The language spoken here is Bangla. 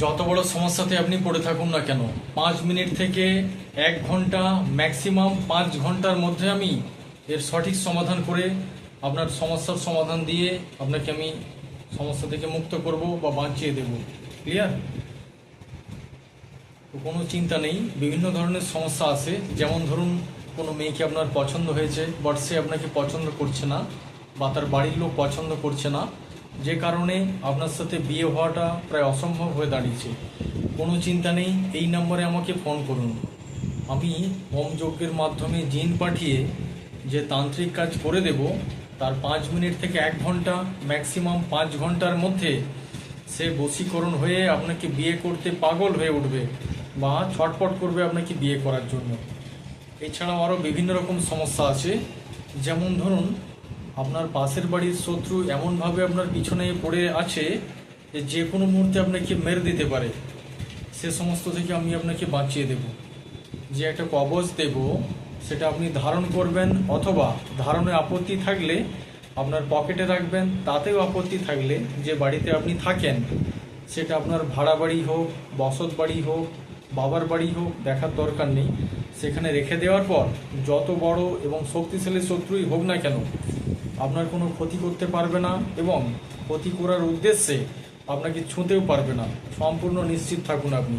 যত বড় সমস্যাতে আপনি পড়ে থাকুন না কেন, 5 মিনিট থেকে 1 ঘন্টা, ম্যাক্সিমাম 5 ঘন্টার মধ্যে আমি এর সঠিক সমাধান করে আপনার সমস্যার সমাধান দিয়ে আপনাকে আমি সমস্যা থেকে মুক্ত করব বা বাঁচিয়ে দেব। ক্লিয়ার? তো কোনো চিন্তা নেই। বিভিন্ন ধরনের সমস্যা আছে, যেমন ধরুন কোনো মেয়েকে আপনার পছন্দ হয়েছে, বাট সে আপনাকে পছন্দ করছে না বা তার বাড়ির লোক পছন্দ করছে না, যে কারণে আপনার সাথে বিয়ে হওয়াটা প্রায় অসম্ভব হয়ে দাঁড়িয়েছে। কোনো চিন্তা নেই, এই নম্বরে আমাকে ফোন করুন। আমি হোম যজ্ঞের মাধ্যমে জিন পাঠিয়ে যে তান্ত্রিক কাজ করে দেব, তার 5 মিনিট থেকে 1 ঘন্টা, ম্যাক্সিমাম 5 ঘন্টার মধ্যে সে বশীকরণ হয়ে আপনাকে বিয়ে করতে পাগল হয়ে উঠবে বা ছটপট করবে আপনাকে বিয়ে করার জন্য। এছাড়াও আরও বিভিন্ন রকম সমস্যা আছে, যেমন ধরুন আপনার পাশের বাড়ির শত্রু এমনভাবে আপনার পিছনে পড়ে আছে যে যে কোনো মুহূর্তে আপনাকে মেরে দিতে পারে। সে সমস্ত থেকে আমি আপনাকে বাঁচিয়ে দেব। যে একটা কবচ দেব, সেটা আপনি ধারণ করবেন, অথবা ধারণে আপত্তি থাকলে আপনার পকেটে রাখবেন। তাতেও আপত্তি থাকলে যে বাড়িতে আপনি থাকেন, সেটা আপনার ভাড়া বাড়ি হোক, বসত বাড়ি হোক, বাবার বাড়ি হোক, দেখার দরকার নেই, সেখানে রেখে দেওয়ার পর যত বড় এবং শক্তিশালী শত্রুই হোক না কেন, আপনার কোনো ক্ষতি করতে পারবে না এবং ক্ষতি করার উদ্দেশ্যে আপনাকে ছুঁতেও পারবে না। সম্পূর্ণ নিশ্চিত থাকুন আপনি।